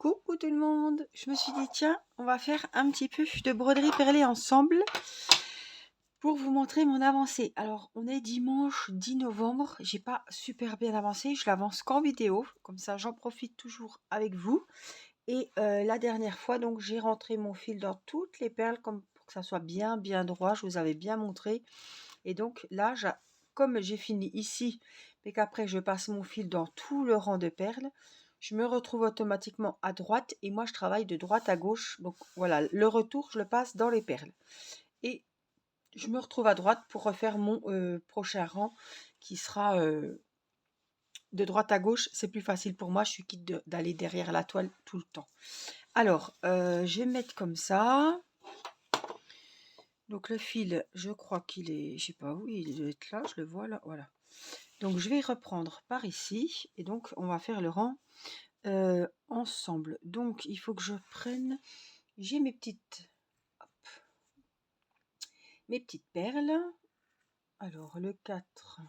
Coucou tout le monde, je me suis dit tiens, on va faire un petit peu de broderie perlée ensemble pour vous montrer mon avancée. Alors on est dimanche 10 novembre, j'ai pas super bien avancé, je l'avance qu'en vidéo, comme ça j'en profite toujours avec vous. Et la dernière fois donc j'ai rentré mon fil dans toutes les perles comme pour que ça soit bien droit, je vous avais bien montré. Et donc là, comme j'ai fini ici, mais qu'après je passe mon fil dans tout le rang de perles, je me retrouve automatiquement à droite et moi je travaille de droite à gauche. Donc voilà, le retour, je le passe dans les perles. Et je me retrouve à droite pour refaire mon prochain rang qui sera de droite à gauche. C'est plus facile pour moi, je suis quitte d'aller derrière la toile tout le temps. Alors, je vais mettre comme ça. Donc le fil, je crois qu'il est, je sais pas où il doit être là, je le vois là, voilà. Donc je vais reprendre par ici et donc on va faire le rang ensemble. Donc il faut que je prenne, j'ai hop, mes petites perles. Alors le 4,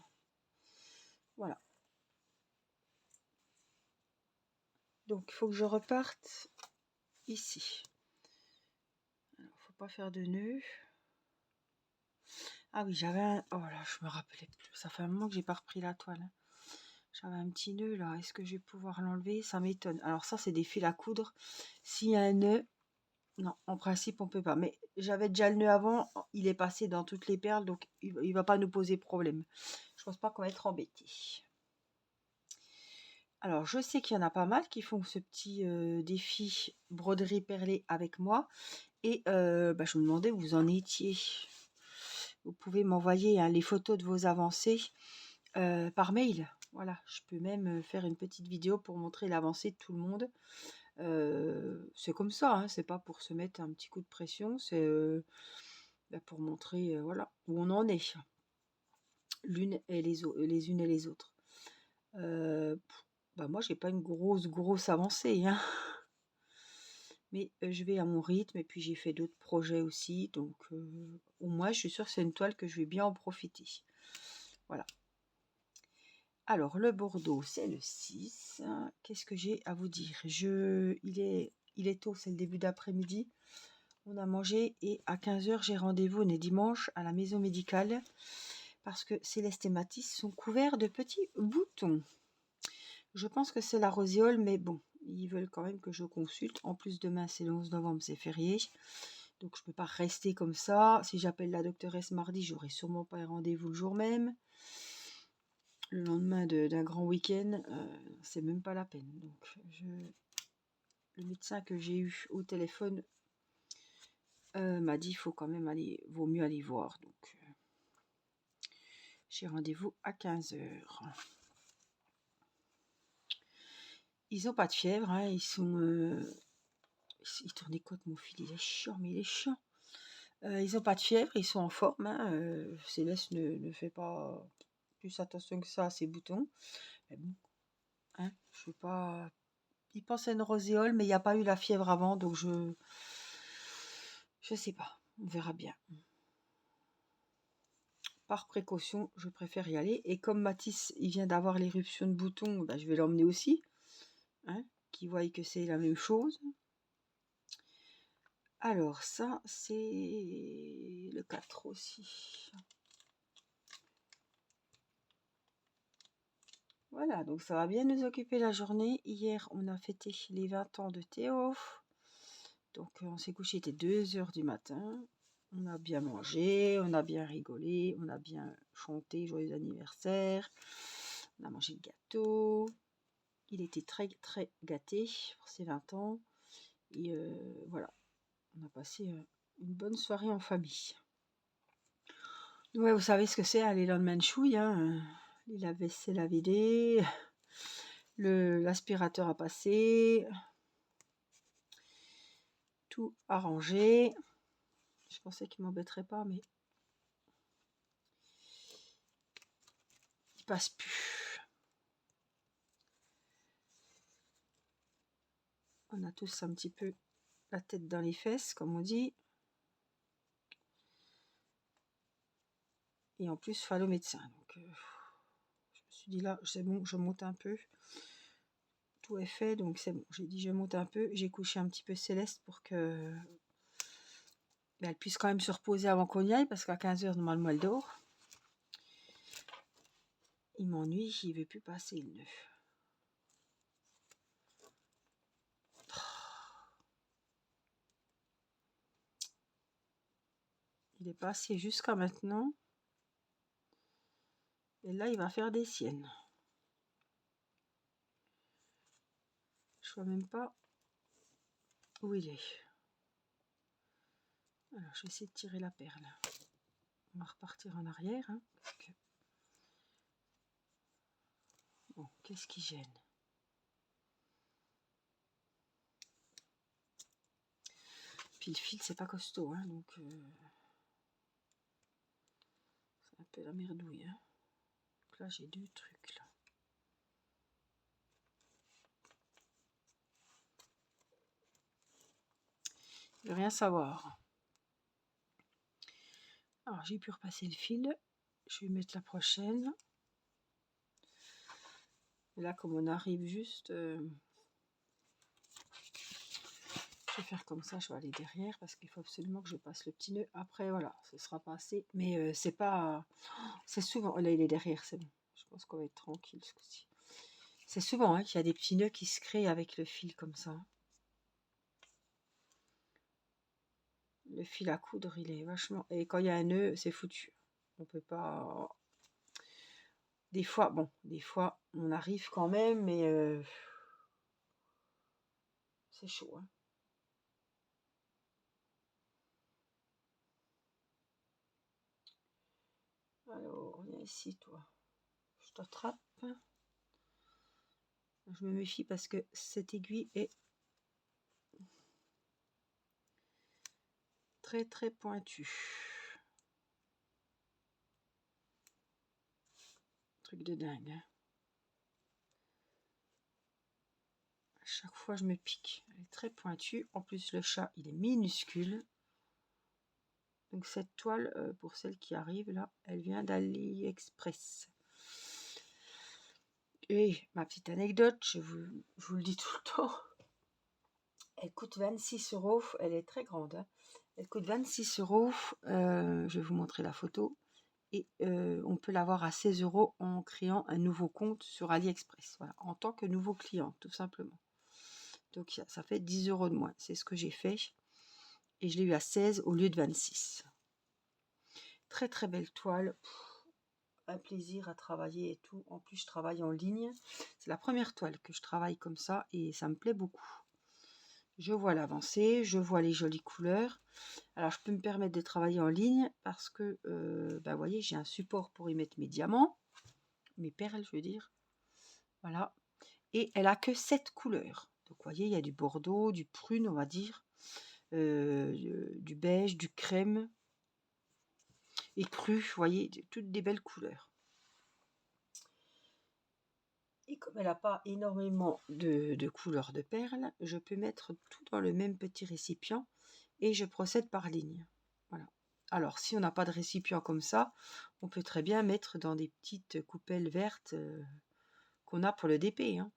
voilà. Donc il faut que je reparte ici. Alors, faut pas faire de nœud. Ah oui, j'avais un, oh là, je me rappelais plus. Ça fait un moment que j'ai pas repris la toile. J'avais un petit nœud là. Est-ce que je vais pouvoir l'enlever? Ça m'étonne. Alors ça, c'est des fils à coudre. S'il y a un nœud, non, en principe, on peut pas. Mais j'avais déjà le nœud avant. Il est passé dans toutes les perles, donc il va pas nous poser problème. Je pense pas qu'on va être embêté. Alors, je sais qu'il y en a pas mal qui font ce petit défi broderie perlée avec moi. Et je me demandais où vous en étiez. Vous pouvez m'envoyer les photos de vos avancées par mail. Voilà, je peux même faire une petite vidéo pour montrer l'avancée de tout le monde. C'est comme ça, hein, c'est pas pour se mettre un petit coup de pression, c'est pour montrer voilà, où on en est, l'une et les unes et les autres. Moi, j'ai pas une grosse avancée, hein. Mais je vais à mon rythme et puis j'ai fait d'autres projets aussi, donc au moins je suis sûre que c'est une toile que je vais bien en profiter. Voilà. Alors, le Bordeaux, c'est le 6. Qu'est-ce que j'ai à vous dire? Il est tôt, c'est le début d'après-midi. On a mangé et à 15 h, j'ai rendez-vous, on est dimanche, à la maison médicale parce que Céleste et Mathis sont couverts de petits boutons. Je pense que c'est la roséole, mais bon, ils veulent quand même que je consulte. En plus, demain, c'est le 11 novembre, c'est férié. Donc, je ne peux pas rester comme ça. Si j'appelle la doctoresse mardi, j'aurai sûrement pas un rendez-vous le jour même. Le lendemain d'un grand week-end, c'est même pas la peine. Donc, le médecin que j'ai eu au téléphone m'a dit il faut quand même vaut mieux aller voir. Donc, j'ai rendez-vous à 15 h. Ils n'ont pas de fièvre, hein, ils tournait quoi mon fil, il est chiant, mais il est chiant. Ils n'ont pas de fièvre, ils sont en forme. Hein, Céleste ne fait pas plus attention que ça à ses boutons. Mais bon, hein, je sais pas. Il pense à une roséole, mais il n'y a pas eu la fièvre avant, donc je sais pas. On verra bien. Par précaution, je préfère y aller. Et comme Mathis, il vient d'avoir l'éruption de boutons, je vais l'emmener aussi. Hein, qui voient que c'est la même chose. Alors ça, c'est le 4 aussi. Voilà, donc ça va bien nous occuper la journée. Hier, on a fêté les 20 ans de Théo. Donc on s'est couché, il était 2 h du matin. On a bien mangé, on a bien rigolé, on a bien chanté joyeux anniversaire. On a mangé le gâteau. Il était très très gâté pour ses 20 ans. Et voilà, on a passé une bonne soirée en famille. Ouais, vous savez ce que c'est, les lendemains de chouille, hein, les lave-vaisselle à vider, l'aspirateur à passer, tout à ranger. Je pensais qu'il m'embêterait pas, mais il passe plus. On a tous un petit peu la tête dans les fesses, comme on dit. Et en plus, il faut aller au médecin. Donc, je me suis dit là, c'est bon, je monte un peu. tout est fait, donc c'est bon. J'ai dit je monte un peu. J'ai couché un petit peu Céleste pour que elle puisse quand même se reposer avant qu'on y aille, parce qu'à 15 h normalement elle dort. Il m'ennuie, il ne veut plus passer le nœud. Il est passé jusqu'à maintenant. Et là, il va faire des siennes. Je ne vois même pas où il est. Alors, je vais essayer de tirer la perle. On va repartir en arrière. Hein, parce que... Bon, qu'est-ce qui gêne? Puis le fil, c'est pas costaud. Hein, donc, c'est un peu la merdouille. Hein. Donc là, j'ai 2 trucs. Là. Il ne veut rien savoir. Alors, j'ai pu repasser le fil. Je vais mettre la prochaine. Et là, comme on arrive juste... je vais faire comme ça, je vais aller derrière parce qu'il faut absolument que je passe le petit nœud. Après, voilà, ce sera pas assez. Mais c'est pas... C'est souvent... Là, il est derrière, c'est bon. Je pense qu'on va être tranquille ce coup-ci. C'est souvent hein, qu'il y a des petits nœuds qui se créent avec le fil comme ça. Le fil à coudre, il est vachement... Et quand il y a un nœud, c'est foutu. On peut pas... Des fois, on arrive quand même, mais... c'est chaud, hein. Alors, viens ici, toi. Je t'attrape. Je me méfie parce que cette aiguille est très très pointue. Truc de dingue. Hein. À chaque fois, je me pique. Elle est très pointue. En plus, le chat, il est minuscule. Donc cette toile, pour celle qui arrive là, elle vient d'AliExpress. Et ma petite anecdote, je vous le dis tout le temps, elle coûte 26 €. Elle est très grande. Hein. Elle coûte 26 €. Je vais vous montrer la photo. Et on peut l'avoir à 16 € en créant un nouveau compte sur AliExpress. Voilà, en tant que nouveau client, tout simplement. Donc ça fait 10 € de moins. C'est ce que j'ai fait. Et je l'ai eu à 16 au lieu de 26. Très très belle toile. Un plaisir à travailler et tout. En plus, je travaille en ligne. C'est la première toile que je travaille comme ça et ça me plaît beaucoup. Je vois l'avancée, je vois les jolies couleurs. Alors, je peux me permettre de travailler en ligne parce que, vous voyez, j'ai un support pour y mettre mes diamants, mes perles, je veux dire. Voilà. Et elle a que 7 couleurs. Donc, vous voyez, il y a du bordeaux, du prune, on va dire, du beige, du crème et cru. Vous voyez, toutes des belles couleurs. Et comme elle n'a pas énormément de couleurs de perles, je peux mettre tout dans le même petit récipient et je procède par ligne. Voilà. Alors, si on n'a pas de récipient comme ça, on peut très bien mettre dans des petites coupelles vertes qu'on a pour le DP. Hein.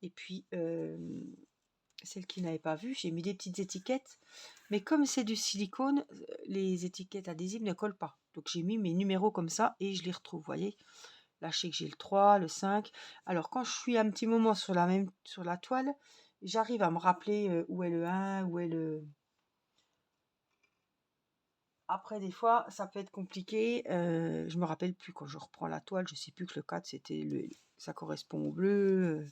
Et puis, celle qui n'avait pas vu, j'ai mis des petites étiquettes. Mais comme c'est du silicone, les étiquettes adhésives ne collent pas. Donc, j'ai mis mes numéros comme ça et je les retrouve, vous voyez. Là, je sais que j'ai le 3, le 5. Alors, quand je suis un petit moment sur la toile, j'arrive à me rappeler où est le 1, où est le... Après, des fois, ça peut être compliqué. Je me rappelle plus quand je reprends la toile. Je sais plus que le 4, ça correspond au bleu.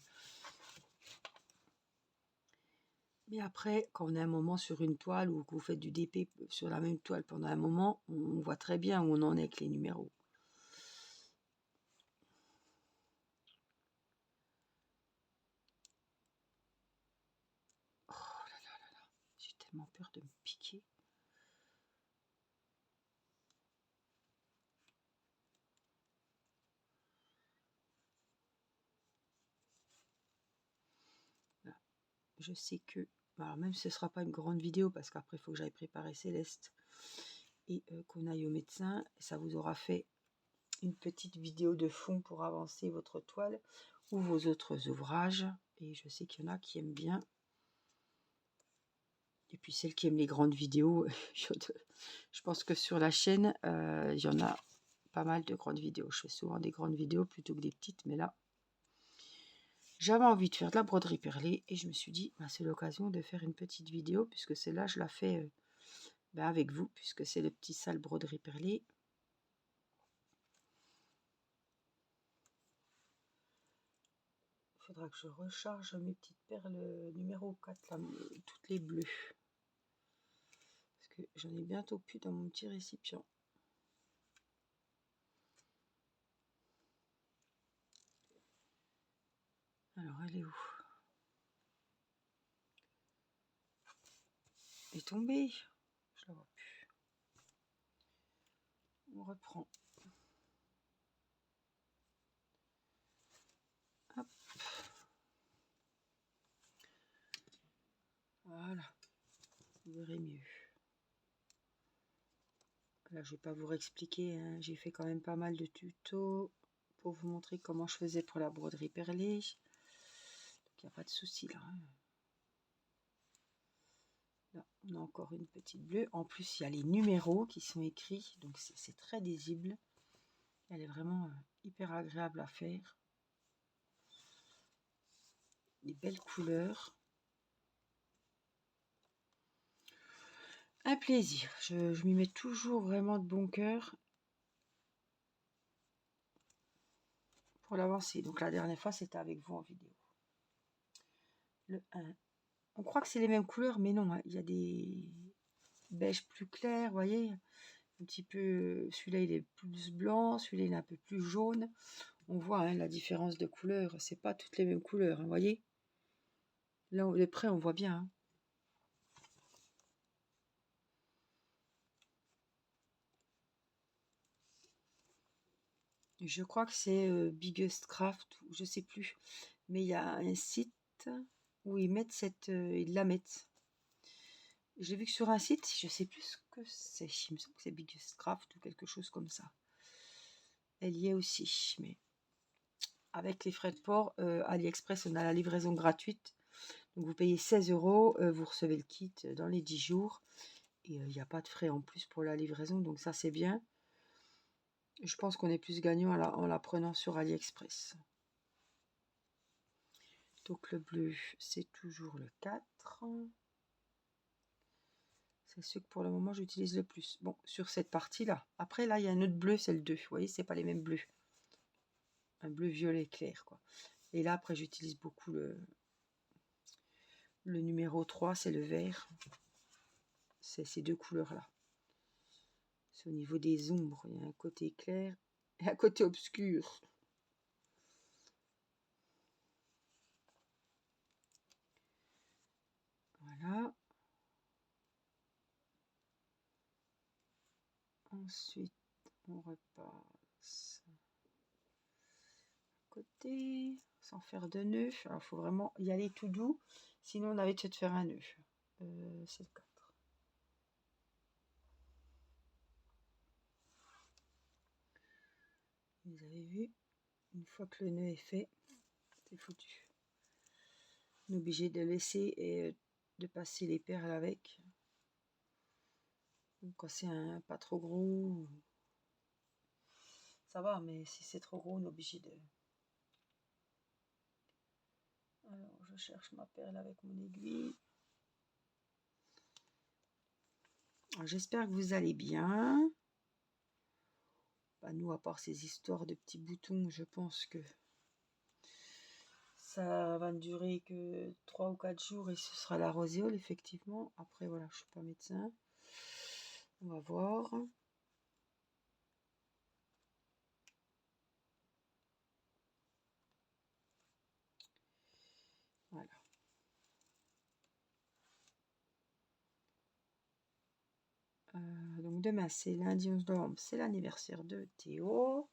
Mais après, quand on est un moment sur une toile ou que vous faites du DP sur la même toile pendant un moment, on voit très bien où on en est avec les numéros. Oh là là là là, j'ai tellement peur de me piquer. Là, je sais que, alors même si ce ne sera pas une grande vidéo, parce qu'après il faut que j'aille préparer Céleste et qu'on aille au médecin, ça vous aura fait une petite vidéo de fond pour avancer votre toile. ou vos autres ouvrages. Et je sais qu'il y en a qui aiment bien. Et puis celles qui aiment les grandes vidéos, je pense que sur la chaîne, il y en a pas mal de grandes vidéos. Je fais souvent des grandes vidéos plutôt que des petites, mais là, j'avais envie de faire de la broderie perlée et je me suis dit, bah, c'est l'occasion de faire une petite vidéo puisque celle-là, je la fais avec vous, puisque c'est le petit salle broderie perlée. Il faudra que je recharge mes petites perles numéro 4, là, toutes les bleues. Parce que j'en ai bientôt plus dans mon petit récipient. Alors, elle est où? Elle est tombée. Je la vois plus. On reprend. Hop. Voilà. Vous verrez mieux. Là, je vais pas vous réexpliquer. Hein. J'ai fait quand même pas mal de tutos pour vous montrer comment je faisais pour la broderie perlée. Donc, il n'y a pas de souci là. Hein. Là, on a encore une petite bleue. En plus, il y a les numéros qui sont écrits. Donc, c'est très lisible. Elle est vraiment hyper agréable à faire. Des belles couleurs. Un plaisir. Je m'y mets toujours vraiment de bon cœur pour l'avancer. Donc, la dernière fois, c'était avec vous en vidéo. Le 1. On croit que c'est les mêmes couleurs, mais non. Hein. Il y a des beiges plus clairs, vous voyez. Un petit peu, celui-là il est plus blanc, celui-là il est un peu plus jaune. On voit hein, la différence de couleur, c'est pas toutes les mêmes couleurs, vous voyez. Là de près on voit bien. Hein. Je crois que c'est Biggest Craft, ou je sais plus, mais il y a un site où ils mettent ils la mettent. J'ai vu que sur un site, je sais plus ce que c'est, il me semble que c'est Biggest Craft ou quelque chose comme ça. Elle y est aussi, mais avec les frais de port, AliExpress, on a la livraison gratuite. Donc vous payez 16 €, vous recevez le kit dans les 10 jours. Et il n'y a pas de frais en plus pour la livraison, donc ça c'est bien. Je pense qu'on est plus gagnant en la prenant sur AliExpress. Donc le bleu, c'est toujours le 4. C'est ce que pour le moment j'utilise le plus. Bon, sur cette partie-là. Après, là, il y a un autre bleu, c'est le 2. Vous voyez, c'est pas les mêmes bleus. Un bleu violet clair, quoi. Et là, après, j'utilise beaucoup le numéro 3, c'est le vert. C'est ces deux couleurs-là. C'est au niveau des ombres. Il y a un côté clair et un côté obscur. Voilà. Ensuite, on repasse à côté, sans faire de nœud. Alors, il faut vraiment y aller tout doux. Sinon, on avait de faire un nœud. C'est le 4. Vous avez vu, une fois que le nœud est fait, c'est foutu. On est obligé de laisser et de passer les perles avec. Donc, quand c'est pas trop gros, ça va, mais si c'est trop gros, on est obligé de... Alors, je cherche ma perle avec mon aiguille. J'espère que vous allez bien. Bah, nous, à part ces histoires de petits boutons, je pense que ça va ne durer que 3 ou 4 jours et ce sera la roséole, effectivement. Après, voilà, je suis pas médecin. On va voir. Voilà. Donc demain, c'est lundi 11 novembre, c'est l'anniversaire de Théo.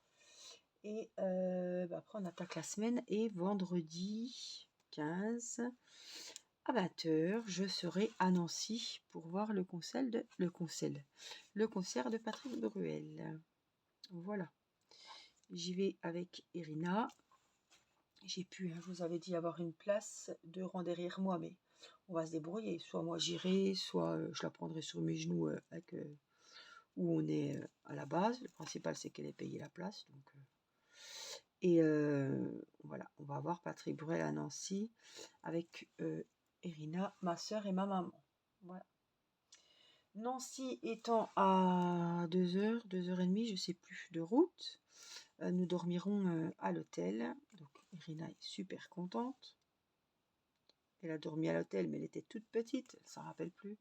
Et après, on attaque la semaine. Et vendredi 15 à 20 h, je serai à Nancy pour voir le concert de Patrick Bruel. Voilà. J'y vais avec Irina. J'ai pu, hein, je vous avais dit, avoir une place, 2 rangs derrière moi, mais on va se débrouiller. Soit moi j'irai, soit je la prendrai sur mes genoux avec où on est à la base. Le principal, c'est qu'elle ait payé la place. Donc, et voilà, on va voir Patrick Bruel à Nancy avec Irina, ma soeur et ma maman. Voilà. Nancy étant à 2 heures, 2 heures et demie, je sais plus, de route. Nous dormirons à l'hôtel. Donc Irina est super contente. Elle a dormi à l'hôtel, mais elle était toute petite, elle s'en rappelle plus.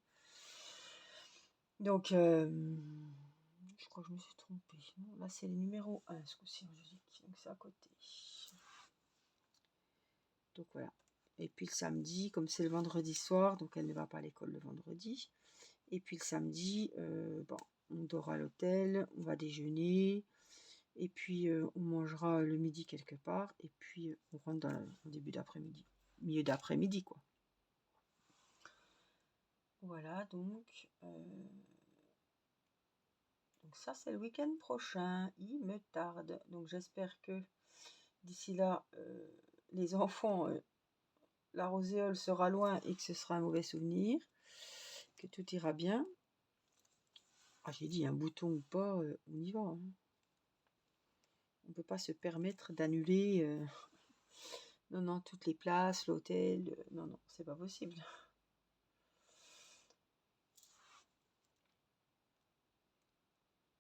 Donc, je crois que je me suis trompée. Non, là, c'est le numéro 1, ce coup-ci en Belgique. Donc, c'est à côté. Donc, voilà. Et puis, le samedi, comme c'est le vendredi soir, donc elle ne va pas à l'école le vendredi. Et puis, le samedi, bon, on dort à l'hôtel, on va déjeuner. Et puis, on mangera le midi quelque part. Et puis, on rentre en début d'après-midi. Milieu d'après-midi, quoi. Voilà, donc ça, c'est le week-end prochain. Il me tarde. Donc, j'espère que d'ici là, les enfants, la roséole sera loin et que ce sera un mauvais souvenir. Que tout ira bien. Ah, j'ai dit, un bouton ou pas, on y va. Hein. On ne peut pas se permettre d'annuler non, toutes les places, l'hôtel. Non, c'est pas possible.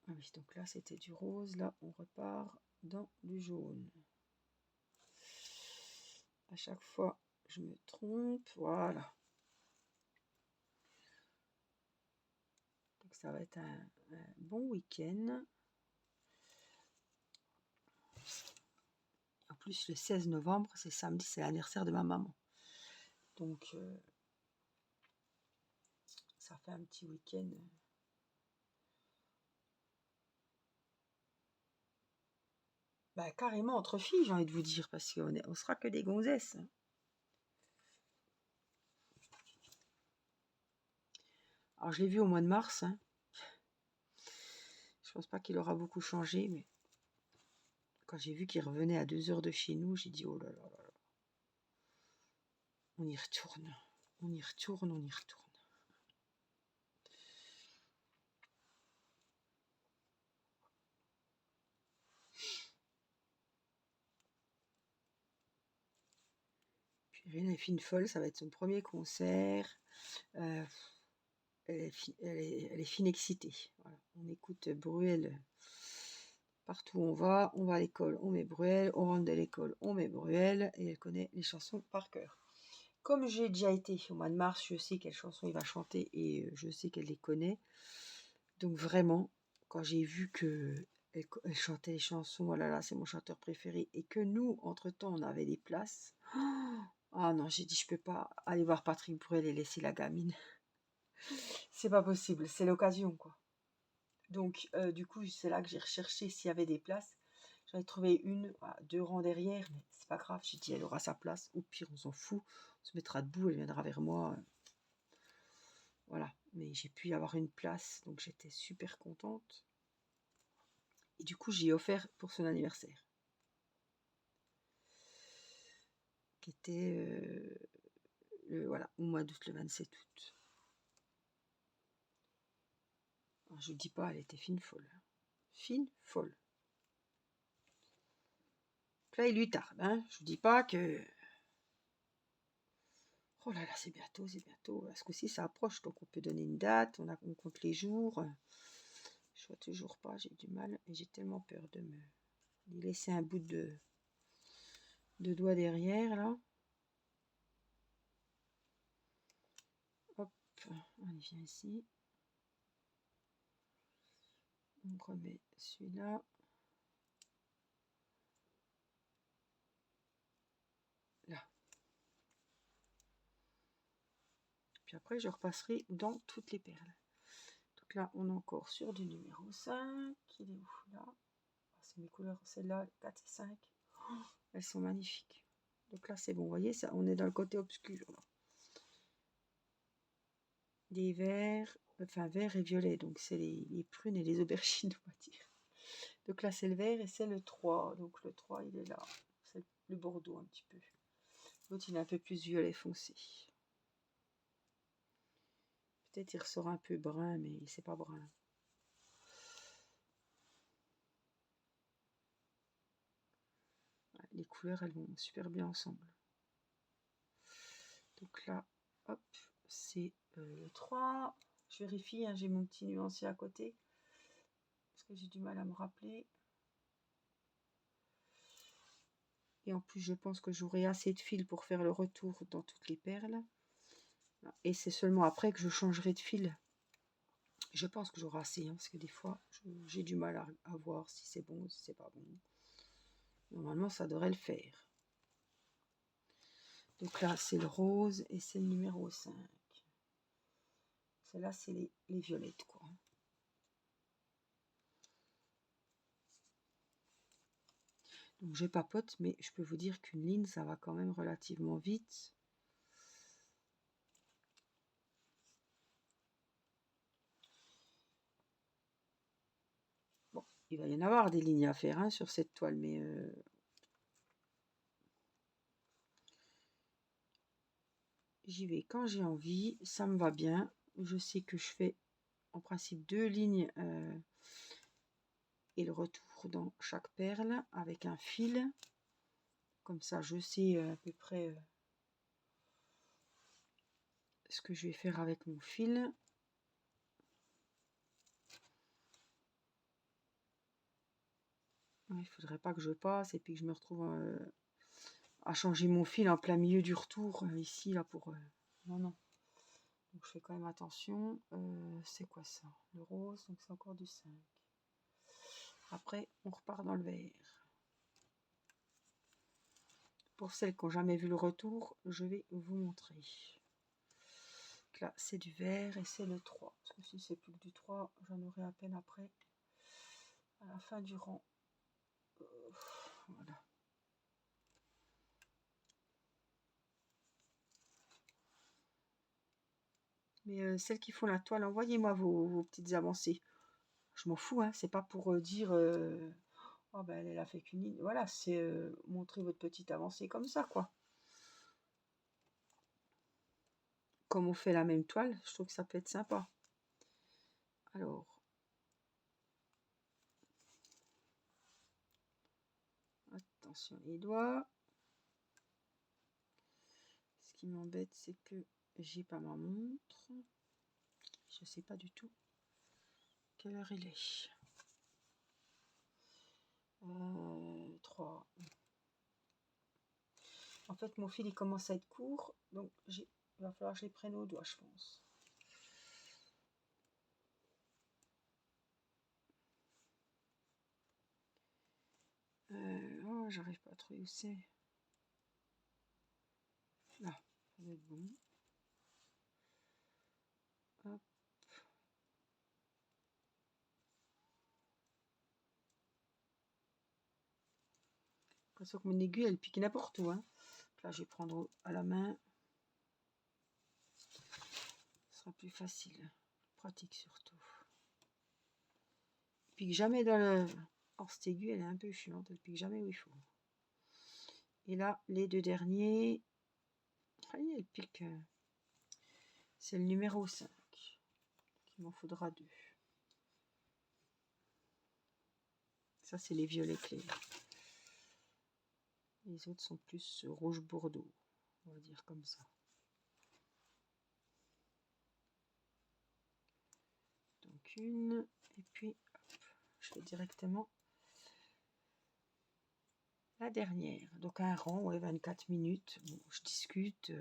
Ah oui, donc là, c'était du rose. Là, on repart dans du jaune. À chaque fois, je me trompe. Voilà. Donc, ça va être un bon week-end. En plus, le 16 novembre, c'est samedi, c'est l'anniversaire de ma maman. Donc, ça fait un petit week-end. Bah, carrément entre filles, j'ai envie de vous dire, parce qu'on sera que des gonzesses. Alors, je l'ai vu au mois de mars. Hein. Je pense pas qu'il aura beaucoup changé, mais quand j'ai vu qu'il revenait à 2 heures de chez nous, j'ai dit, oh là là là là. On y retourne. On y retourne, on y retourne. Puis Irène est fine folle, ça va être son premier concert. Elle est fine excitée. Voilà. On écoute Bruel partout où on va à l'école, on met Bruel, on rentre de l'école, on met Bruel, et elle connaît les chansons par cœur. Comme j'ai déjà été au mois de mars, je sais quelles chansons il va chanter et je sais qu'elle les connaît. Donc vraiment, quand j'ai vu que elle chantait les chansons, oh là là, c'est mon chanteur préféré, et que nous, entre-temps, on avait des places. Ah non, j'ai dit, je peux pas aller voir Patrick Bruel et laisser la gamine. C'est pas possible, c'est l'occasion, quoi. Donc, du coup, c'est là que j'ai recherché s'il y avait des places. J'en ai trouvé une, 2 rangs derrière, mais c'est pas grave. J'ai dit, elle aura sa place. Au pire, on s'en fout. On se mettra debout, elle viendra vers moi. Voilà. Mais j'ai pu y avoir une place, donc j'étais super contente. Et du coup, j'ai offert pour son anniversaire. Qui était voilà, au mois d'août, le 27 août. Alors, je ne dis pas, elle était fine folle. Fine folle. Là, il lui tarde. Hein. Je ne dis pas que... Oh là là, c'est bientôt, c'est bientôt. Ce coup-ci, ça approche, donc on peut donner une date, on compte les jours. Je vois toujours pas, j'ai du mal. Et j'ai tellement peur de me laisser un bout de doigt derrière, là. Hop, on y vient ici. On remet celui-là. Là. Puis après, je repasserai dans toutes les perles. Donc là, on est encore sur du numéro 5. Il est où là? C'est mes couleurs, celle-là, 4 et 5. Oh, elles sont magnifiques. Donc là, c'est bon, vous voyez, ça, on est dans le côté obscur. Là. Des verts, enfin vert et violet, donc c'est les prunes et les aubergines, on va dire. Donc là, c'est le vert et c'est le 3. Donc le 3, il est là. C'est le bordeaux un petit peu. L'autre, il est un peu plus violet foncé. Peut-être il ressort un peu brun, mais c'est pas brun. Les couleurs, elles vont super bien ensemble. Donc là, hop, c'est le 3. Je vérifie, hein, j'ai mon petit nuancier à côté. Parce que j'ai du mal à me rappeler. Et en plus, je pense que j'aurai assez de fil pour faire le retour dans toutes les perles. Et c'est seulement après que je changerai de fil. Je pense que j'aurai assez, hein, parce que des fois, j'ai du mal à voir si c'est bon ou si c'est pas bon. Normalement, ça devrait le faire. Donc là, c'est le rose et c'est le numéro 5. Celle-là, c'est les violettes, quoi. Donc je papote, mais je peux vous dire qu'une ligne, ça va quand même relativement vite. Bon, il va y en avoir des lignes à faire, hein, sur cette toile, mais j'y vais quand j'ai envie, ça me va bien. Je sais que je fais en principe 2 lignes et le retour dans chaque perle avec un fil. Comme ça, je sais à peu près ce que je vais faire avec mon fil. Il ne faudrait pas que je passe et puis que je me retrouve à changer mon fil en plein milieu du retour ici là pour non. Donc je fais quand même attention. C'est quoi ça? Le rose, donc c'est encore du 5. Après on repart dans le vert. Pour celles qui n'ont jamais vu le retour, je vais vous montrer. Donc là c'est du vert et c'est le 3. Parce que si c'est plus que du 3, j'en aurai à peine après à la fin du rang. Voilà. Mais celles qui font la toile, envoyez-moi vos petites avancées. Je m'en fous, hein, c'est pas pour dire oh ben elle a fait qu'une ligne. Voilà, c'est montrer votre petite avancée comme ça, quoi. Comme on fait la même toile, je trouve que ça peut être sympa. Alors, attention les doigts. Ce qui m'embête, c'est que j'ai pas ma montre. Je sais pas du tout quelle heure il est. 3. En fait, mon fil il commence à être court, donc il va falloir que je les prenne au doigt, je pense. Oh, j'arrive pas à trouver où c'est. Là, ça doit être bon. Hop. J'ai l'impression que mon aiguille elle pique n'importe où, hein. Là, je vais prendre à la main. Ce sera plus facile, pratique surtout. Elle pique jamais dans le. Or, cette aiguille, elle est un peu chiante, elle pique jamais où il faut. Et là, les 2 derniers. Allez, elle pique. C'est le numéro 5. Il m'en faudra 2. Ça, c'est les violets clairs. Les autres sont plus rouge bordeaux, on va dire comme ça. Donc une, et puis hop, je fais directement la dernière. Donc un rang, ouais, 24 minutes. Bon, je discute.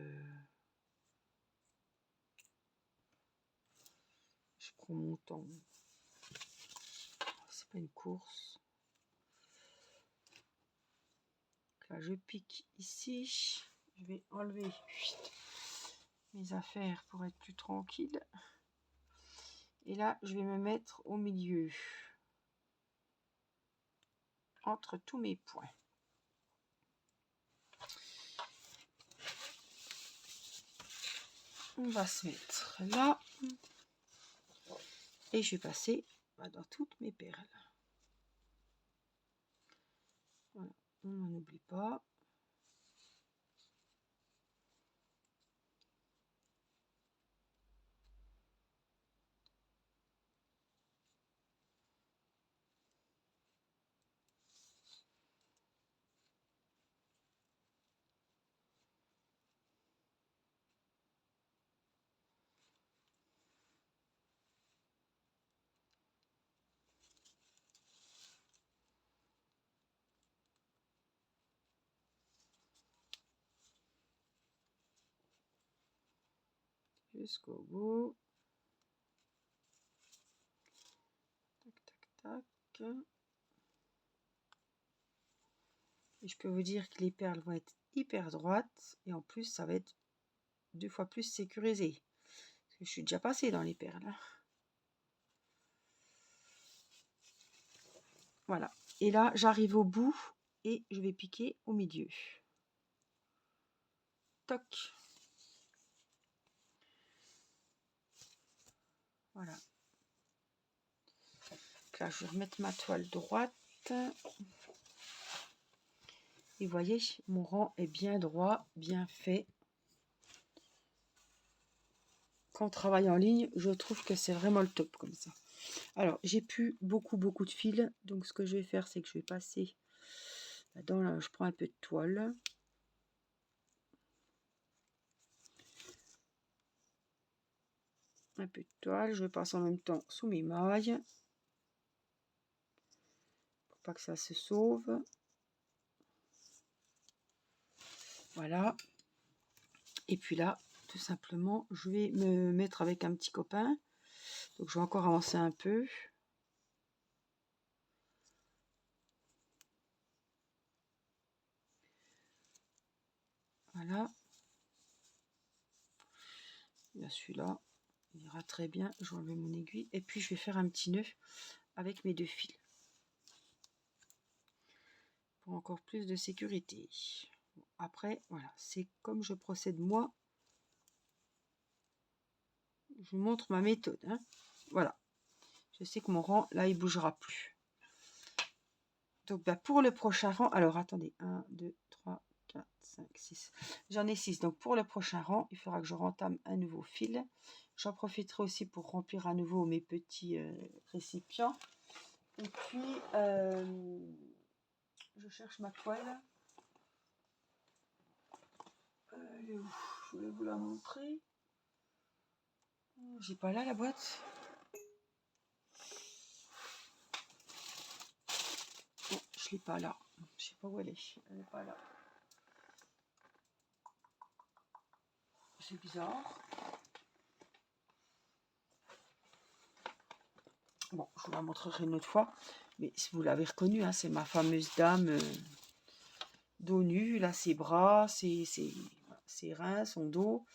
Je prends mon temps. C'est pas une course. Donc là, je pique ici. Je vais enlever mes affaires pour être plus tranquille. Et là, je vais me mettre au milieu. Entre tous mes points. On va se mettre là. Et je vais passer dans toutes mes perles. Voilà, on n'en oublie pas. jusqu'au bout. Tac, tac, tac. Et je peux vous dire que les perles vont être hyper droites. Et en plus, ça va être 2 fois plus sécurisé. Parce que je suis déjà passée dans les perles. Voilà. Et là, j'arrive au bout et je vais piquer au milieu. Toc. Voilà. Donc là, je vais remettre ma toile droite. Et vous voyez, mon rang est bien droit, bien fait. Quand on travaille en ligne, je trouve que c'est vraiment le top comme ça. Alors, j'ai plus beaucoup de fils. Donc, ce que je vais faire, c'est que je vais passer dans là, je prends un peu de toile. Un peu de toile. Je passe en même temps sous mes mailles. Pour pas que ça se sauve. Voilà. Et puis là, tout simplement, je vais me mettre avec un petit copain. Donc, je vais encore avancer un peu. Voilà. Là, celui-là, il ira très bien. Je vais enlever mon aiguille. Et puis, je vais faire un petit nœud avec mes 2 fils. Pour encore plus de sécurité. Après, voilà, c'est comme je procède moi. Je vous montre ma méthode. Hein. Voilà. Je sais que mon rang, là, il bougera plus. Donc, bah, pour le prochain rang, alors attendez, 1, 2, 3, 4, 5, 6. J'en ai 6. Donc, pour le prochain rang, il faudra que je rentame un nouveau fil. J'en profiterai aussi pour remplir à nouveau mes petits récipients. Et puis, je cherche ma toile. Je voulais vous la montrer. J'ai pas là la boîte. Non, je l'ai pas là. Je sais pas où elle est. Elle n'est pas là. C'est bizarre. Bon, je vous la montrerai une autre fois. Mais si vous l'avez reconnue, hein, c'est ma fameuse dame dos nu. Là, ses bras, ses reins, son dos.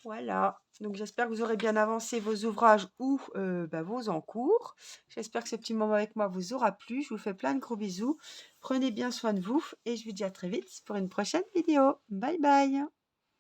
Voilà. Donc, j'espère que vous aurez bien avancé vos ouvrages ou vos encours. J'espère que ce petit moment avec moi vous aura plu. Je vous fais plein de gros bisous. Prenez bien soin de vous et je vous dis à très vite pour une prochaine vidéo. Bye bye.